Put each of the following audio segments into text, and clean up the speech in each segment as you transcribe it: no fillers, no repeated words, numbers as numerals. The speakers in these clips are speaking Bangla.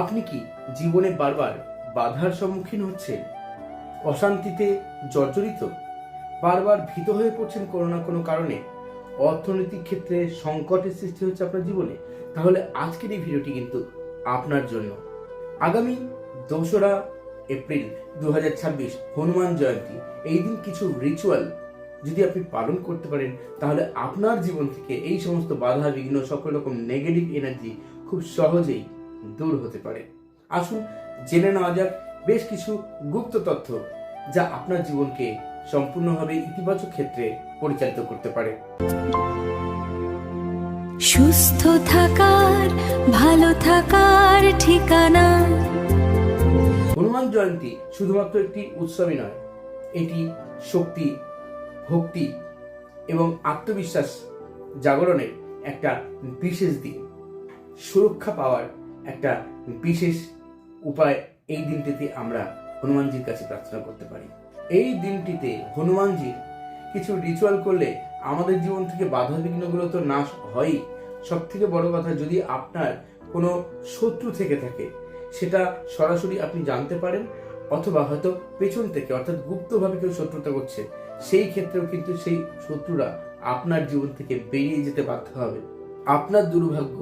আপনি কি জীবনে বারবার বাধার সম্মুখীন হচ্ছেন, অশান্তিতে জর্জরিত, বারবার ভীত হয়ে পড়ছেন কোনো না কোনো কারণে, অর্থনৈতিক ক্ষেত্রে সংকটের সৃষ্টি হচ্ছে আপনার জীবনে? তাহলে আজকের এই ভিডিওটি কিন্তু আপনার জন্য। আগামী 2রা এপ্রিল 2026 হনুমান জয়ন্তী, এই দিন কিছু রিচুয়াল যদি আপনি পালন করতে পারেন তাহলে আপনার জীবন থেকে এই সমস্ত বাধা বিঘ্ন, সকল রকম নেগেটিভ এনার্জি খুব সহজেই দূর হতে পারে। আসুন জেনে নেওয়া যাক বেশ কিছু গুপ্ত তথ্য যা আপনার জীবনকে সম্পূর্ণভাবে ইতিবাচক ক্ষেত্রে পরিচালিত করতে পারে। সুস্থ থাকার, ভালো থাকার ঠিকানা। হনুমান জয়ন্তী শুধুমাত্র একটি উৎসবই নয়, এটি শক্তি, ভক্তি এবং আত্মবিশ্বাস জাগরণের একটা বিশেষ দিন। সুরক্ষা পাওয়ার একটা বিশেষ উপায় এই দিনটিতে আমরা হনুমানজির কাছে প্রার্থনা করতে পারি। এই দিনটিতে হনুমানজির কিছু রিচুয়াল করলে আমাদের জীবন থেকে বাধা বিঘ্নগুলো তো নাশ হয়ই, সব থেকে বড় কথা যদি আপনার কোনো শত্রু থেকে থাকে সেটা সরাসরি আপনি জানতে পারেন, অথবা হয়তো পেছন থেকে অর্থাৎ গুপ্তভাবে কেউ শত্রুতা করছে, সেই ক্ষেত্রেও কিন্তু সেই শত্রুরা আপনার জীবন থেকে বেরিয়ে যেতে বাধ্য হবে। আপনার দুর্ভাগ্য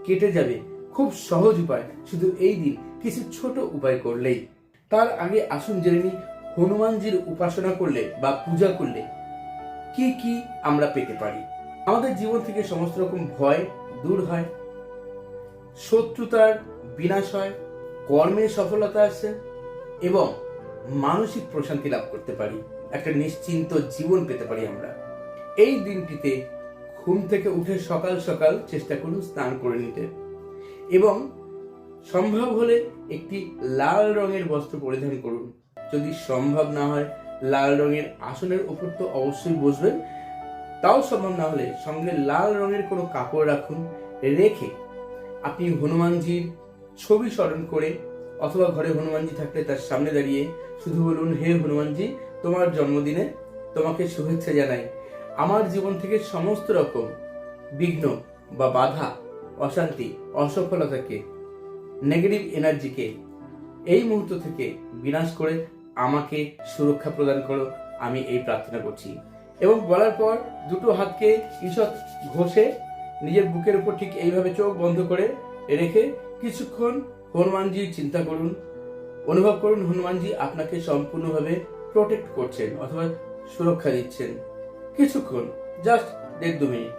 কেটে যাবে খুব সহজ উপায়, শুধু এই দিন কিছু ছোট উপায় করলেই। তার আগে আসুন জেনে নিই হনুমানজির উপাসনা করলে বা পূজা করলে কি কি আমরা পেতে পারি। আমাদের জীবন থেকে সমস্ত রকম ভয় দূর হয়, শত্রুতার বিনাশ হয়, কর্মের সফলতা আসে এবং মানসিক প্রশান্তি লাভ করতে পারি, একটা নিশ্চিন্ত জীবন পেতে পারি আমরা। এই দিনটিতে ঘুম থেকে উঠে সকাল সকাল চেষ্টা করুন স্নান করে নিতে এবং সম্ভব হলে একটি লাল রঙের বস্ত্র পরিধান করুন। যদি সম্ভব না হয় লাল রঙের আসনের উপর তো অবশ্যই বসবেন, তাও সম্ভব না হলে সঙ্গে লাল রঙের কোনো কাপড় রাখুন। রেখে আপনি হনুমানজির ছবি স্মরণ করে অথবা ঘরে হনুমানজি থাকলে তার সামনে দাঁড়িয়ে শুধু বলুন, হে হনুমানজি, তোমার জন্মদিনে তোমাকে শুভেচ্ছা জানাই। আমার জীবন থেকে সমস্ত রকম বিঘ্ন বা বাধা, অশান্তি, অসফলতাকে, নেগেটিভ এনার্জিকে এই মুহূর্ত থেকে বিনাশ করে আমাকে সুরক্ষা প্রদান করো, আমি এই প্রার্থনা করছি। এবং বলার পর দুটো হাতকে ঈষৎ ঘষে নিজের বুকের উপর ঠিক এইভাবে চোখ বন্ধ করে রেখে কিছুক্ষণ হনুমানজির চিন্তা করুন, অনুভব করুন হনুমানজি আপনাকে সম্পূর্ণভাবে প্রোটেক্ট করছেন অথবা সুরক্ষা দিচ্ছেন। কিছুক্ষণ, জাস্ট 1.5-2 মিনিট।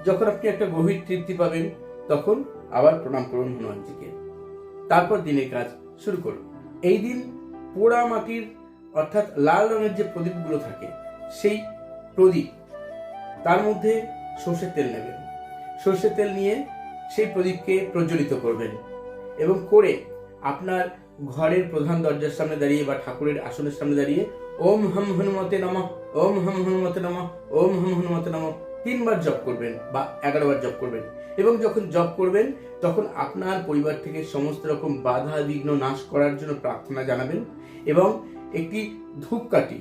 যখন আপনি একটা গভীর তৃপ্তি পাবেন তখন আবার প্রণাম করুন হনুমানজিকে। তারপর দিনের কাজ শুরু করুন। এই দিন পোড়া মাটির অর্থাৎ লাল রঙের যে প্রদীপগুলো থাকে, সেই প্রদীপ, তার মধ্যে সর্ষের তেল নেবেন। সর্ষের তেল নিয়ে সেই প্রদীপকে প্রজ্বলিত করবেন এবং করে আপনার ঘরের প্রধান দরজার সামনে দাঁড়িয়ে বা ঠাকুরের আসনের সামনে দাঁড়িয়ে ওম হম হনুমতে নমঃ, ওম হম হনুমতে নমঃ, ওম হম হনুমতে নমঃ 3 বার জপ করবেন বা 11 বার জপ করবেন। এবং যখন জপ করবেন তখন আপনার পরিবার থেকে সমস্ত রকম বাধা বিঘ্ন নাশ করার জন্য প্রার্থনা জানাবেন এবং একটি ধূপকাঠি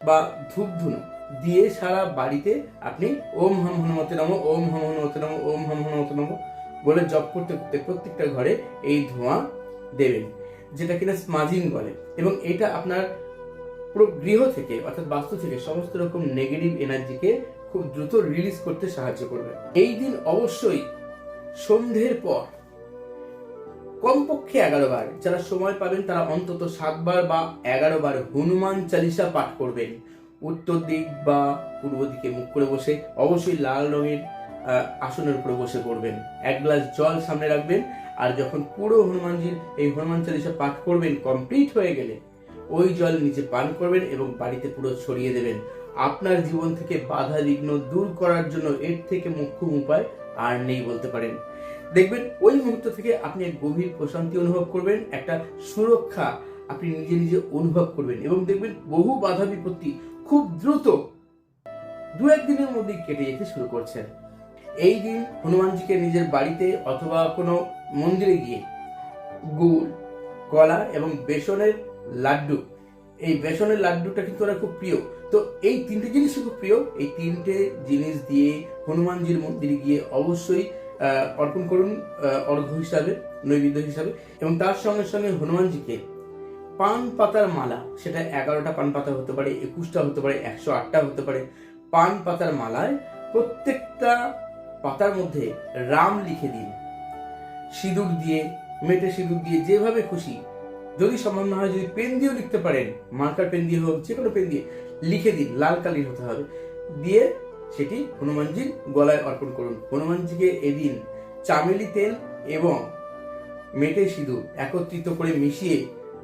বা ধূপধুনো দিয়ে সারা বাড়িতে আপনি ওম হম হনুমতে নমঃ, ওম হম হনুমতে নমঃ, ওম হম হনুমতে নমঃ বলে জপ করতে করতে প্রত্যেকটা ঘরে এই ধোঁয়া দেবেন, যেটা কিনা স্মাজিং বলে। এবং এটা আপনার পুরো গৃহ থেকে অর্থাৎ বাস্তু থেকে সমস্ত রকম নেগেটিভ এনার্জিকে খুব দ্রুত রিলিজ করতে সাহায্য করবে। এই দিন অবশ্যই সন্ধ্যের পর কমপক্ষে 11 বার, যারা সময় পাবেন তারা অন্তত 7 বার বা 11 বার হনুমান চালিসা পাঠ করবেন। উত্তর দিক বা পূর্ব দিকে মুখ করে বসে, অবশ্যই লাল রঙের আসনের উপরে বসে পড়বেন। 1 গ্লাস জল সামনে রাখবেন আর যখন পুরো হনুমানজির এই হনুমান চালিসা পাঠ করবেন কমপ্লিট হয়ে গেলে ওই জল নিচে পান করবেন এবং বাড়িতে পুরো ছড়িয়ে দেবেন। আপনার জীবন থেকে বাধা বিঘ্ন দূর করার জন্য এর থেকে মুখ্য উপায় আর নেই বলতে পারেন। দেখবেন ওই মুহূর্ত থেকে আপনি এক গভীর প্রশান্তি অনুভব করবেন, একটা সুরক্ষা আপনি নিজে নিজে অনুভব করবেন এবং দেখবেন বহু বাধা বিপত্তি খুব দ্রুত 2-1 দিনের মধ্যে কেটে যেতে শুরু করছেন। এই দিন হনুমানজিকে নিজের বাড়িতে অথবা কোনো মন্দিরে গিয়ে গুড়, কলা এবং বেসনের লাড্ডু, এই বেসনের লাড্ডুটা কিন্তু ওরা খুব প্রিয়, তো এই 3টে জিনিস খুব প্রিয়। এই 3টে জিনিস দিয়ে হনুমানজির মন্দিরে গিয়ে অবশ্যই অর্পণ করুন অর্ঘ্য হিসাবে, নৈবেদ্য হিসাবে। এবং তার সঙ্গে সঙ্গে হনুমানজিকে পান পাতার মালা, সেটা 11টা পান পাতা হতে পারে, 21টা হতে পারে, 108টা হতে পারে, পান পাতার মালায় প্রত্যেকটা পাতার মধ্যে রাম লিখে দিন, সিঁদুর দিয়ে, মেটে সিঁদুর দিয়ে, যেভাবে খুশি, যদি সম্ভব না হয় যদি পেন দিয়েও লিখতে পারেন, মার্কার পেন দিয়ে হোক, যে কোনো পেন দিয়ে লিখে দিন, লাল কালির হতে হবে, দিয়ে সেটি হনুমানজির গলায় অর্পণ করুন। হনুমানজিকে এদিন চামেলি তেল এবং মেটে সিঁদুর একত্রিত করে মিশিয়ে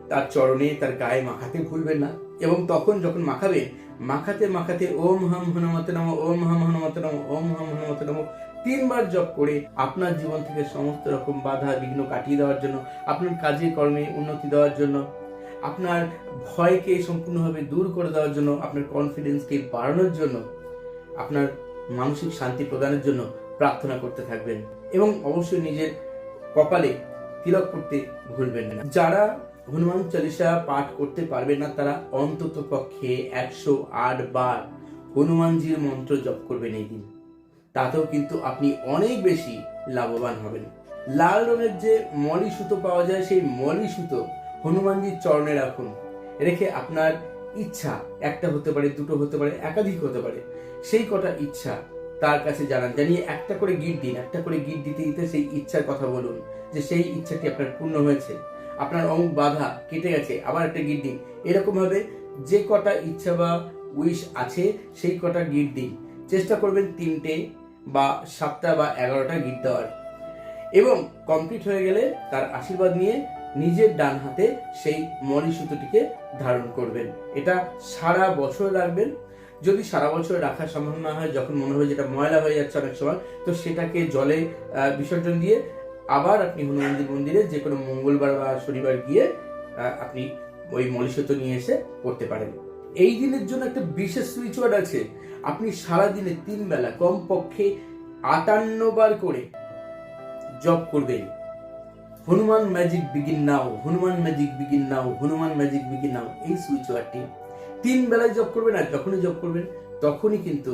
তার চরণে, তার গায়ে মাখাতে ভুলবেন না। এবং তখন যখন মাখাবেন, মাখাতে মাখাতে ওম হাম হনুমতে নমঃ, ওম হাম হনুমতে নমঃ, ওম হাম হনুমতে নমঃ 3 বার জপ করে আপনার জীবন থেকে সমস্ত রকম বাধা বিঘ্ন কাটিয়ে দেওয়ার জন্য, আপনার কাজে কর্মে উন্নতি দেওয়ার জন্য, আপনার ভয়কে সম্পূর্ণভাবে দূর করে দেওয়ার জন্য, আপনার কনফিডেন্সকে বাড়ানোর জন্য, আপনার মানসিক শান্তি প্রদানের জন্য প্রার্থনা করতে থাকবেন। এবং অবশ্যই নিজের কপালে তিলক করতে ভুলবেন না। যারা হনুমান চালিসা পাঠ করতে পারবেন না, তারা অন্তত পক্ষে 108 বার হনুমানজির মন্ত্র জপ করবেন এই দিন। তাতেও কিন্তু আপনি অনেক বেশি লাভবান হবেন। লাল রঙের যে মলি সুতো পাওয়া যায়, সেই মলি সুতো হনুমানজির চরণে রাখুন, রেখে আপনার ইচ্ছা, একটা হতে পারে, দুটো হতে পারে, একাধিক হতে পারে, সেই কটা ইচ্ছা তার কাছে জানান, জানিয়ে একটা করে গিট দিন। একটা করে গিট দিতে দিতে সেই ইচ্ছার কথা বলুন, যে সেই ইচ্ছাটি আপনার পূর্ণ হয়েছে, আপনার অমুক বাধা কেটে গেছে, আবার একটা গিট দিন। এরকম ভাবে যে কটা ইচ্ছা বা উইশ আছে সেই কটা গিট দিন। চেষ্টা করবেন 3টে বা 7টা বা 11টা গিট দেওয়ার। এবং কমপ্লিট হয়ে গেলে তার আশীর্বাদ নিয়ে নিজের ডান হাতে সেই মলি সুতোটিকে ধারণ করবেন। এটা সারা বছর রাখবেন। যদি সারা বছর রাখা সম্ভব না হয়, যখন মনে হয় যেটা ময়লা হয়ে যাচ্ছে অনেক সময়, তো সেটাকে জলে বিসর্জন দিয়ে আবার আপনি হনুমানজির মন্দিরে যে কোনো মঙ্গলবার বা শনিবার গিয়ে আপনি ওই মলি সুতো নিয়ে এসে করতে পারেন। এই দিনের জন্য একটা বিশেষ সুইচ ওয়ার্ড আছে। আপনি সারাদিনে 3 বেলা কমপক্ষে 58 বার করে জপ করবেন, হনুমান ম্যাজিক বিগিন নাও, হনুমান ম্যাজিক বিগিন নাও, হনুমান ম্যাজিক বিগিন নাও। এই সুইচ ওয়ার্ডটি 3 বেলায় জপ করবেন। আর যখনই জপ করবেন তখনই কিন্তু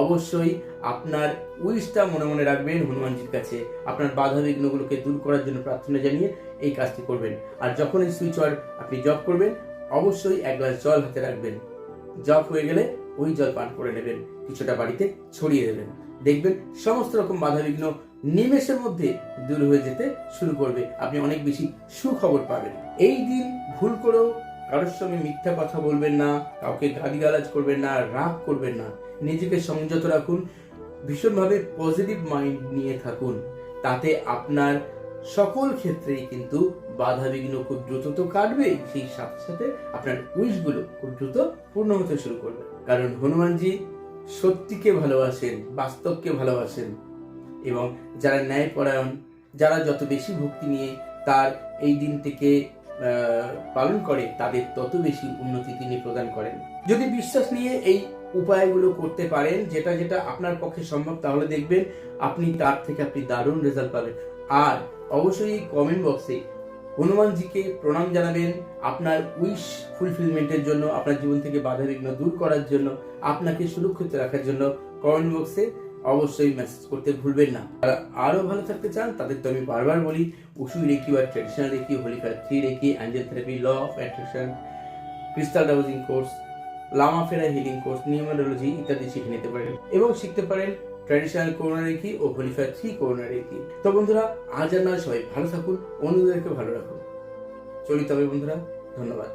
অবশ্যই আপনার উইশটা মনে মনে রাখবেন হনুমানজির কাছে, আপনার বাধা বিঘ্নগুলোকে দূর করার জন্য প্রার্থনা জানিয়ে এই কাজটি করবেন। আর যখন এই সুইচ ওয়ার্ড আপনি জপ করবেন, অবশ্যই 1 গ্লাস জল হাতে রাখবেন। জপ হয়ে গেলে ওই জল পান করে নেবেন, কিছুটা বাড়িতে ছড়িয়ে দেবেন। দেখবেন সমস্ত রকম বাধা বিঘ্ন নিমেষের মধ্যে দূর হয়ে যেতে শুরু করবে, আপনি অনেক বেশি সুখবর পাবেন। এই দিন ভুল করেও কারোর সঙ্গে মিথ্যা কথা বলবেন না, কাউকে গালিগালাজ করবেন না, রাগ করবেন না। নিজেকে সংযত রাখুন, ভীষণভাবে পজিটিভ মাইন্ড নিয়ে থাকুন। তাতে আপনার সকল ক্ষেত্রেই কিন্তু বাধা বিঘ্ন খুব দ্রুত তো কাটবেই, সেই সাথে সাথে আপনার উইশগুলো খুব দ্রুত পূর্ণ হতে শুরু করবে। কারণ হনুমানজি সত্যিকে ভালোবাসেন, বাস্তবকে ভালোবাসেন। এবং যারা ন্যায়পরায়ণ, যারা যত বেশি ভক্তি নিয়ে তার এই দিনটিকে পালন করে, তাদের তত বেশি উন্নতি তিনি প্রদান করেন। যদি বিশ্বাস নিয়ে এই উপায়গুলো করতে পারেন, যেটা যেটা আপনার পক্ষে সম্ভব, তাহলে দেখবেন আপনি তার থেকে আপনি দারুণ রেজাল্ট পাবেন। আর অবশ্যই কমেন্ট বক্সে হনুমানজিকে প্রণাম জানাবেন আপনার উইশ ফুলফিলমেন্টের জন্য, আপনার জীবন থেকে বাধা বিঘ্ন দূর করার জন্য, আপনাকে সুরক্ষিত রাখার জন্য কমেন্ট বক্সে অবশ্যই মেসেজ করতে ভুলবেন না। যারা আরো ভালো থাকতে চান তাদের তো আমি বারবার বলি, উসুই রেকি বা ট্রেডিশনাল রেকি, হোলিকা 3 reiki, angel therapy, law of attraction, crystal dowsing course, Lama Fera healing course, numerology ইত্যাদি শিখে নিতে পারেন এবং শিখতে পারেন ট্র্যাডিশনাল করোনা রেকি ও হোলিফায়ার 3 করোনা রেকি। তো বন্ধুরা, আজ আর নয়, সবাই ভালো থাকুন, অন্যদেরকে ভালো রাখুন। চলি তবে বন্ধুরা, ধন্যবাদ।